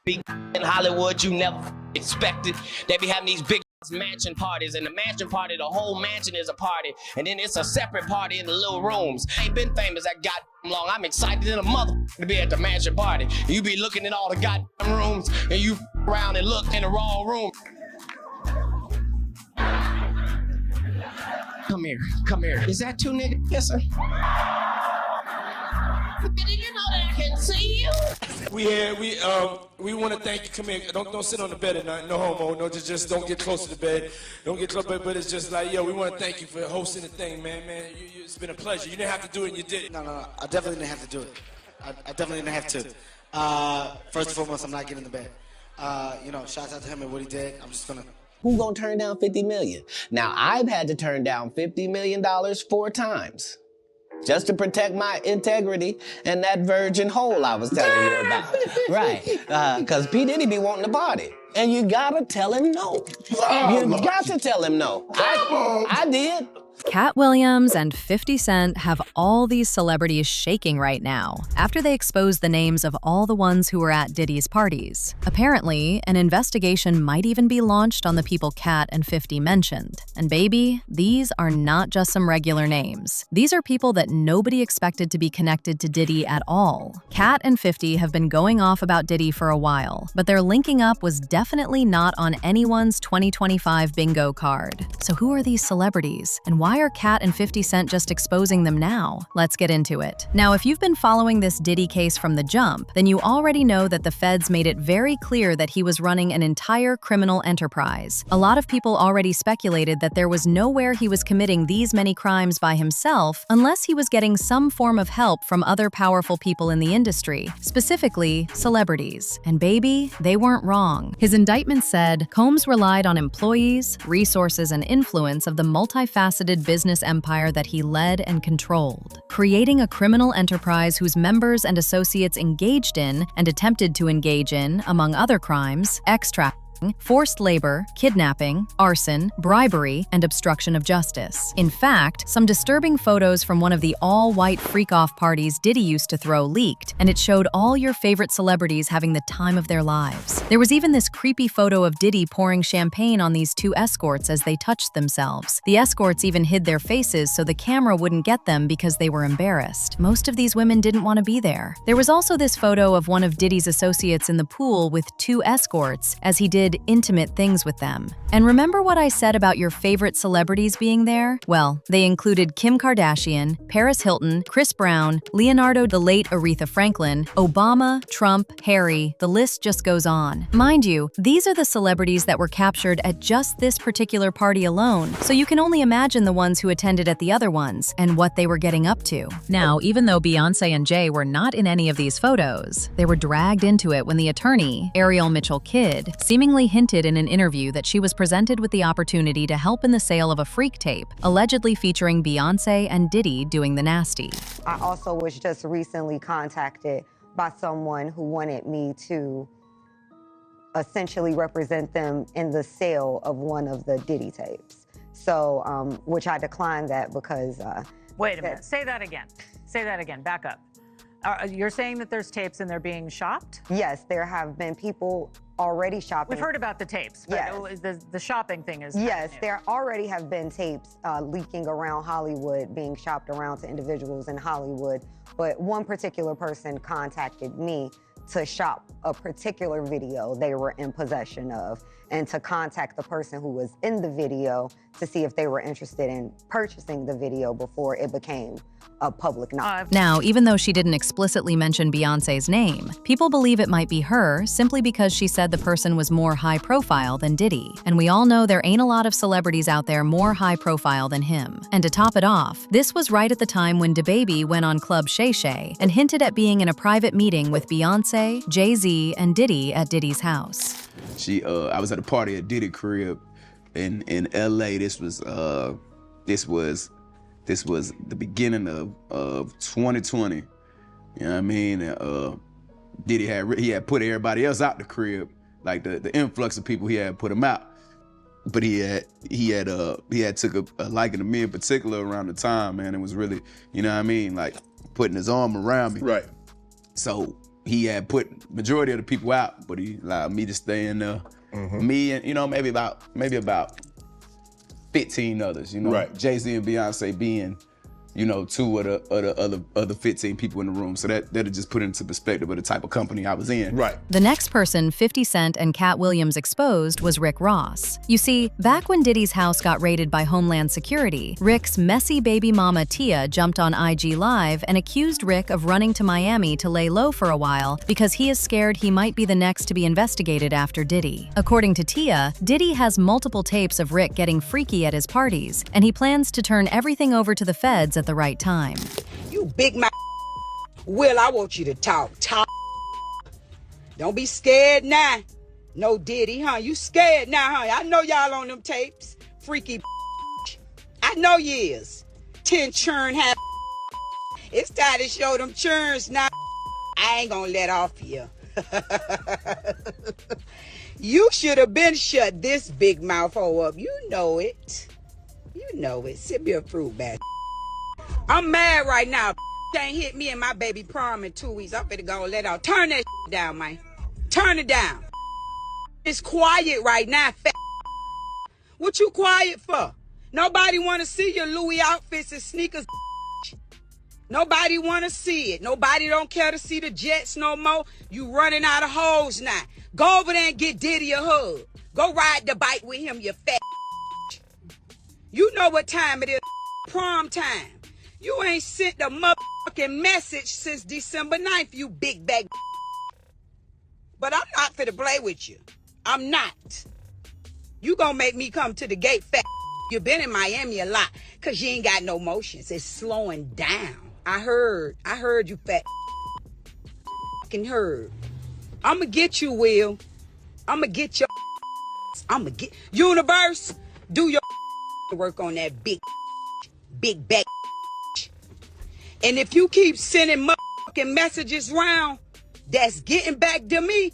be in Hollywood you never expected. They be having these big mansion parties, and the mansion party, the whole mansion is a party, and then it's a separate party in the little rooms. I ain't been famous that goddamn long. I'm excited in a mother to be at the mansion party. You be looking in all the goddamn rooms, and you around and look in the wrong room. Come here, come here. Is that two niggas kissing? Did you know that I can see you? We want to thank you. Come here. Don't sit on the bed at night. No homo. No, just don't get close to the bed. Don't get close. But it's just like, yo, we want to thank you for hosting the thing, man. It's been a pleasure. You didn't have to do it, and you did it. No. I definitely didn't have to do it. I definitely didn't have to. First and foremost, I'm not getting in the bed. Shouts out to him and what he did. I'm just gonna. Who gonna turn down $50 million? Now, I've had to turn down $50 million 4 times. Just to protect my integrity and that virgin hole I was telling you about. Right, because P. Diddy be wanting to party. And you gotta tell him no. You got to tell him no. I did. Katt Williams and 50 Cent have all these celebrities shaking right now after they exposed the names of all the ones who were at Diddy's parties. Apparently, an investigation might even be launched on the people Katt and 50 mentioned. And baby, these are not just some regular names. These are people that nobody expected to be connected to Diddy at all. Katt and 50 have been going off about Diddy for a while, but their linking up was definitely not on anyone's 2025 bingo card. So who are these celebrities, and why are Katt and 50 Cent just exposing them now? Let's get into it. Now, if you've been following this Diddy case from the jump, then you already know that the feds made it very clear that he was running an entire criminal enterprise. A lot of people already speculated that there was nowhere he was committing these many crimes by himself unless he was getting some form of help from other powerful people in the industry, specifically celebrities. And baby, they weren't wrong. His indictment said Combs relied on employees, resources, and influence of the multifaceted business empire that he led and controlled, creating a criminal enterprise whose members and associates engaged in and attempted to engage in, among other crimes, extrafficking, forced labor, kidnapping, arson, bribery, and obstruction of justice. In fact, some disturbing photos from one of the all-white freak-off parties Diddy used to throw leaked, and it showed all your favorite celebrities having the time of their lives. There was even this creepy photo of Diddy pouring champagne on these 2 escorts as they touched themselves. The escorts even hid their faces so the camera wouldn't get them because they were embarrassed. Most of these women didn't want to be there. There was also this photo of one of Diddy's associates in the pool with 2 escorts as he did intimate things with them. And remember what I said about your favorite celebrities being there? Well, they included Kim Kardashian, Paris Hilton, Chris Brown, Leonardo, the late Aretha Franklin, Obama, Trump, Harry, the list just goes on. Mind you, these are the celebrities that were captured at just this particular party alone, so you can only imagine the ones who attended at the other ones and what they were getting up to. Now, even though Beyonce and Jay were not in any of these photos, they were dragged into it when the attorney, Ariel Mitchell-Kidd, seemingly hinted in an interview that she was presented with the opportunity to help in the sale of a freak tape, allegedly featuring Beyonce and Diddy doing the nasty. I also was just recently contacted by someone who wanted me to essentially represent them in the sale of one of the Diddy tapes. So, which I declined that because... Wait a minute, say that again. Say that again, back up. You're saying that there's tapes and they're being shopped? Yes, there have been people already shopping. We've heard about the tapes, but yes. The shopping thing is yes, there already have been tapes leaking around Hollywood, being shopped around to individuals in Hollywood. But one particular person contacted me to shop a particular video they were in possession of, and to contact the person who was in the video to see if they were interested in purchasing the video before it became a public knowledge. Now, even though she didn't explicitly mention Beyonce's name, people believe it might be her simply because she said the person was more high profile than Diddy. And we all know there ain't a lot of celebrities out there more high profile than him. And to top it off, this was right at the time when DaBaby went on Club Shay Shay and hinted at being in a private meeting with Beyonce, Jay-Z, and Diddy at Diddy's house. I was at a party at Diddy crib in LA. This was the beginning of 2020. You know what I mean? Diddy had put everybody else out the crib, like the influx of people he had put him out. But he had took a liking to me in particular around the time, man. It was really, you know what I mean, like putting his arm around me. Right. So he had put majority of the people out, but he allowed me to stay in there. Me and, you know, maybe about 15 others, you know. Right. Jay-Z and Beyonce being, you know, 2 of the other 15 people in the room. So that'll just put into perspective of the type of company I was in. Right. The next person 50 Cent and Katt Williams exposed was Rick Ross. You see, back when Diddy's house got raided by Homeland Security, Rick's messy baby mama Tia jumped on IG Live and accused Rick of running to Miami to lay low for a while because he is scared he might be the next to be investigated after Diddy. According to Tia, Diddy has multiple tapes of Rick getting freaky at his parties, and he plans to turn everything over to the feds at the right time. You big mouth. Will, I want you to talk. Don't be scared now. No Diddy, huh? You scared now, huh? I know y'all on them tapes. Freaky. I know you is. 10 churn have. It's time to show them churns now. I ain't gonna let off here. You should have been shut this big mouth hole up. You know it. You know it. Sip your fruit, bad. I'm mad right now. Ain't hit me and my baby prom in 2 weeks. I'm finna go let out. Turn that down, man. Turn it down. It's quiet right now, fat. What you quiet for? Nobody wanna see your Louis outfits and sneakers. Nobody wanna see it. Nobody don't care to see the Jets no more. You running out of hoes now. Go over there and get Diddy a hug. Go ride the bike with him, you fat. You know what time it is. Prom time. You ain't sent a motherfucking message since December 9th, you big bag. But I'm not finna play with you. I'm not. You gonna make me come to the gate, fat. You been in Miami a lot, cause you ain't got no motions. It's slowing down. I heard you, fat. Fucking heard. I'ma get you, Will. I'ma get your. I'ma get Universe. Do your work on that big back. And if you keep sending motherfucking messages round that's getting back to me,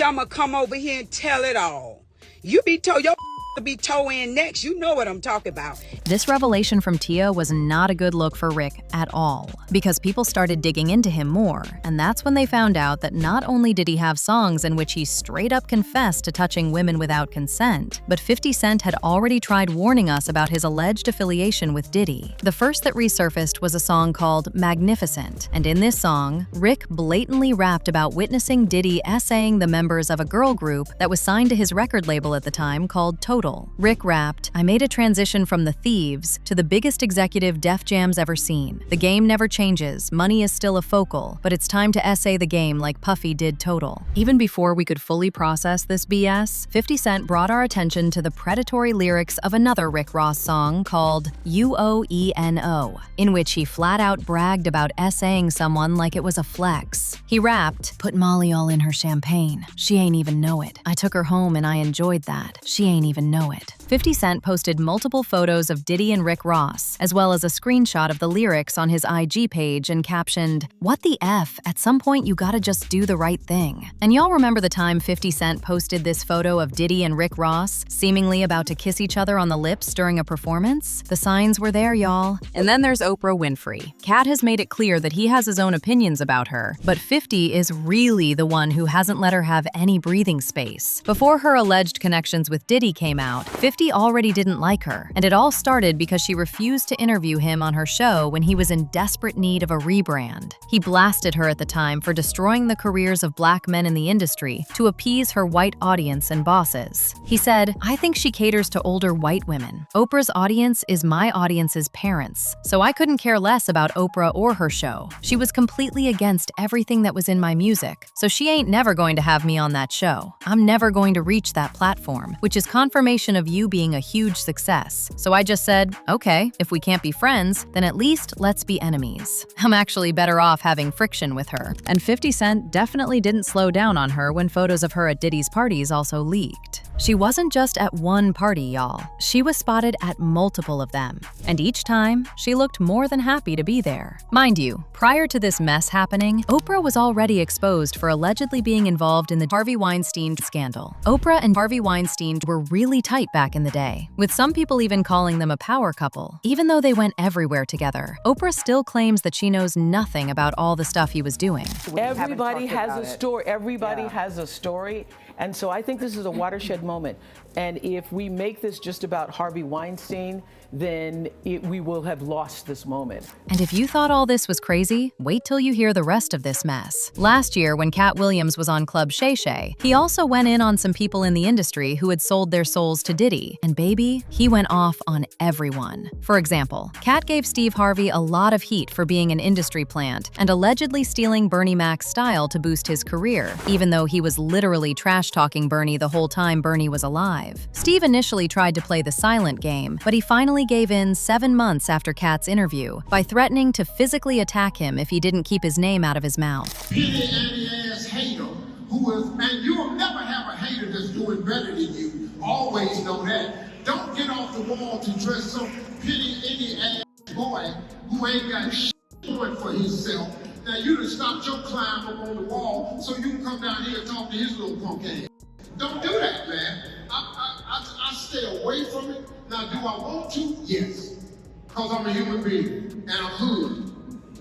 I'ma come over here and tell it all. You be told your be toe in next. You know what I'm talking about. This revelation from Tia was not a good look for Rick at all, because people started digging into him more, and that's when they found out that not only did he have songs in which he straight up confessed to touching women without consent, but 50 Cent had already tried warning us about his alleged affiliation with Diddy. The first that resurfaced was a song called Magnificent, and in this song, Rick blatantly rapped about witnessing Diddy essaying the members of a girl group that was signed to his record label at the time called Total. Rick rapped, "I made a transition from the thieves to the biggest executive Def Jam's ever seen. The game never changes, money is still a focal, but it's time to essay the game like Puffy did Total." Even before we could fully process this BS, 50 Cent brought our attention to the predatory lyrics of another Rick Ross song called UOENO, in which he flat out bragged about essaying someone like it was a flex. He rapped, "Put Molly all in her champagne. She ain't even know it. I took her home and I enjoyed that. She ain't even know it." 50 Cent posted multiple photos of Diddy and Rick Ross, as well as a screenshot of the lyrics on his IG page and captioned, "What the F? At some point you gotta just do the right thing." And y'all remember the time 50 Cent posted this photo of Diddy and Rick Ross, seemingly about to kiss each other on the lips during a performance? The signs were there, y'all. And then there's Oprah Winfrey. Katt has made it clear that he has his own opinions about her, but 50 is really the one who hasn't let her have any breathing space. Before her alleged connections with Diddy came out, 50 already didn't like her, and it all started because she refused to interview him on her show when he was in desperate need of a rebrand. He blasted her at the time for destroying the careers of black men in the industry to appease her white audience and bosses. He said, "I think she caters to older white women. Oprah's audience is my audience's parents, so I couldn't care less about Oprah or her show. She was completely against everything that was in my music, so she ain't never going to have me on that show. I'm never going to reach that platform, which is confirmation of you being a huge success. So I just said, okay, if we can't be friends, then at least let's be enemies. I'm actually better off having friction with her." And 50 Cent definitely didn't slow down on her when photos of her at Diddy's parties also leaked. She wasn't just at one party, y'all. She was spotted at multiple of them. And each time, she looked more than happy to be there. Mind you, prior to this mess happening, Oprah was already exposed for allegedly being involved in the Harvey Weinstein scandal. Oprah and Harvey Weinstein were really tight back in the day, with some people even calling them a power couple. Even though they went everywhere together, Oprah still claims that she knows nothing about all the stuff he was doing. Everybody has a story. Everybody has a story. And so I think this is a watershed moment. And if we make this just about Harvey Weinstein, then we will have lost this moment. And if you thought all this was crazy, wait till you hear the rest of this mess. Last year, when Katt Williams was on Club Shay Shay, he also went in on some people in the industry who had sold their souls to Diddy. And baby, he went off on everyone. For example, Katt gave Steve Harvey a lot of heat for being an industry plant and allegedly stealing Bernie Mac's style to boost his career, even though he was literally trash-talking Bernie the whole time Bernie was alive. Steve initially tried to play the silent game, but he finally gave in 7 months after Katt's interview by threatening to physically attack him if he didn't keep his name out of his mouth. Penny ass hater who is, and you'll never have a hater that's doing better than you. Always know that. Don't get off the wall to dress some penny ass boy who ain't got shit going for himself. Now you done stopped your climb up on the wall so you can come down here and talk to his little punk ass. Don't do that, man. I stay away from it. Now, do I want to? Yes. Because I'm a human being, and I'm hood.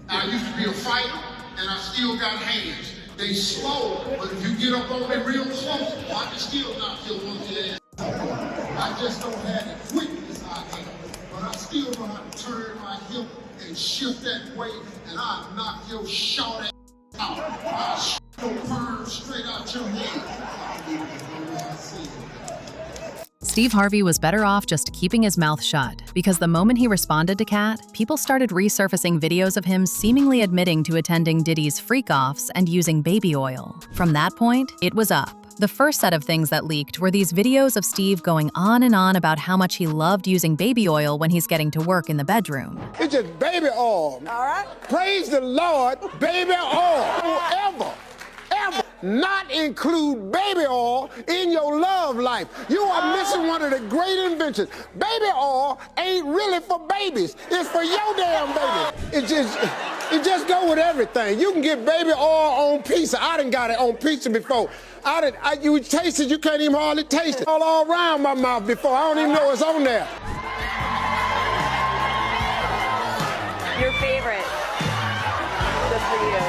I used to be a fighter, and I still got hands. They slow, but if you get up on me real close, I can still knock your monkey ass out. I just don't have the quickness I have. But I still know how to turn my hip and shift that way, and I'll knock your short ass out. I'll shoot your perm straight out your head. Steve Harvey was better off just keeping his mouth shut, because the moment he responded to Katt, people started resurfacing videos of him seemingly admitting to attending Diddy's freak-offs and using baby oil. From that point, it was up. The first set of things that leaked were these videos of Steve going on and on about how much he loved using baby oil when he's getting to work in the bedroom. It's just baby oil. All right. Praise the Lord, baby oil. Ever not include baby oil in your love life. You are missing one of the great inventions. Baby oil ain't really for babies. It's for your damn baby. It just go with everything. You can get baby oil on pizza. I done got it on pizza before. You taste it, you can't even hardly taste it. All around my mouth before. I don't even know it's on there. Your favorite. Just for you.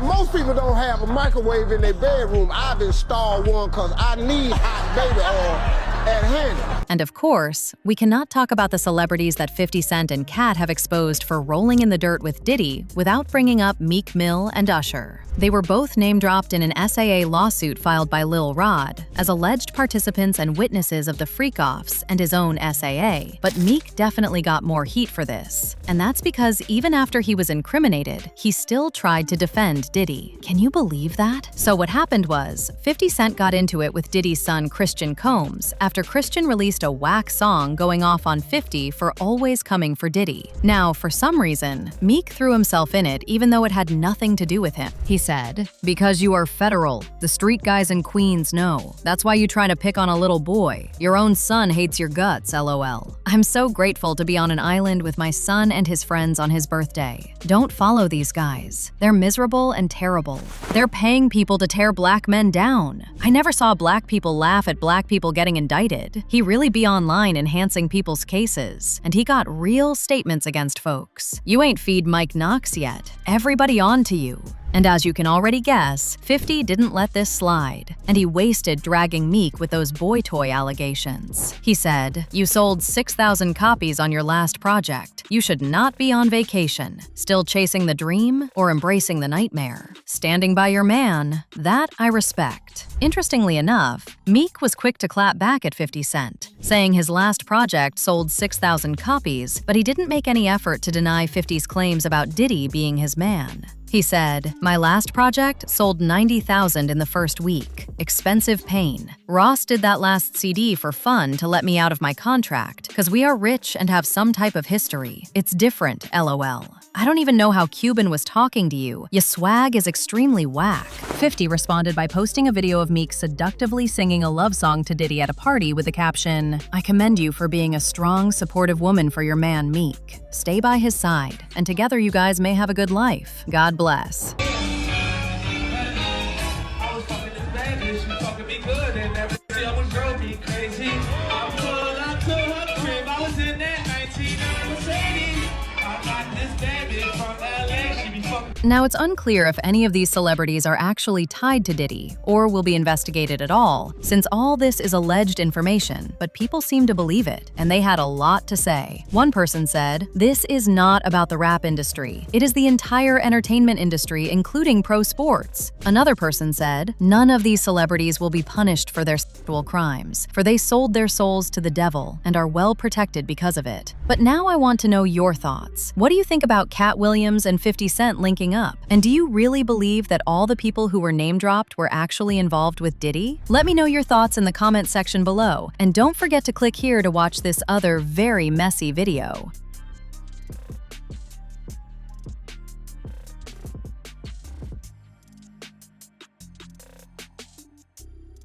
Most people don't have a microwave in their bedroom. I've installed one because I need hot baby oil at hand. And of course, we cannot talk about the celebrities that 50 Cent and Katt have exposed for rolling in the dirt with Diddy without bringing up Meek Mill and Usher. They were both name-dropped in an SAA lawsuit filed by Lil Rod as alleged participants and witnesses of the freak-offs and his own SAA, but Meek definitely got more heat for this. And that's because even after he was incriminated, he still tried to defend Diddy. Can you believe that? So what happened was, 50 Cent got into it with Diddy's son Christian Combs after Christian released a whack song going off on 50 for always coming for Diddy. Now, for some reason, Meek threw himself in it even though it had nothing to do with him. He said, "Because you are federal, the street guys in Queens know. That's why you try to pick on a little boy. Your own son hates your guts, LOL. I'm so grateful to be on an island with my son and his friends on his birthday. Don't follow these guys. They're miserable and terrible. They're paying people to tear black men down. I never saw black people laugh at black people getting indicted. He really be online enhancing people's cases. And he got real statements against folks. You ain't feed Mike Knox yet. Everybody on to you." And as you can already guess, 50 didn't let this slide, and he wasted dragging Meek with those boy toy allegations. He said, "You sold 6,000 copies on your last project. You should not be on vacation, still chasing the dream or embracing the nightmare. Standing by your man, that I respect." Interestingly enough, Meek was quick to clap back at 50 Cent, saying his last project sold 6,000 copies, but he didn't make any effort to deny 50's claims about Diddy being his man. He said, "My last project sold 90,000 in the first week. Expensive pain. Ross did that last CD for fun to let me out of my contract, because we are rich and have some type of history. It's different, LOL." I don't even know how Cuban was talking to you. Your swag is extremely whack. 50 responded by posting a video of Meek seductively singing a love song to Diddy at a party with the caption, "I commend you for being a strong, supportive woman for your man Meek. Stay by his side, and together you guys may have a good life. God bless." Now, it's unclear if any of these celebrities are actually tied to Diddy or will be investigated at all, since all this is alleged information, but people seem to believe it, and they had a lot to say. One person said, "This is not about the rap industry. It is the entire entertainment industry, including pro sports." Another person said, "None of these celebrities will be punished for their sexual crimes, for they sold their souls to the devil and are well protected because of it." But now I want to know your thoughts. What do you think about Katt Williams and 50 Cent linking up? And do you really believe that all the people who were name-dropped were actually involved with Diddy? Let me know your thoughts in the comment section below, and don't forget to click here to watch this other very messy video.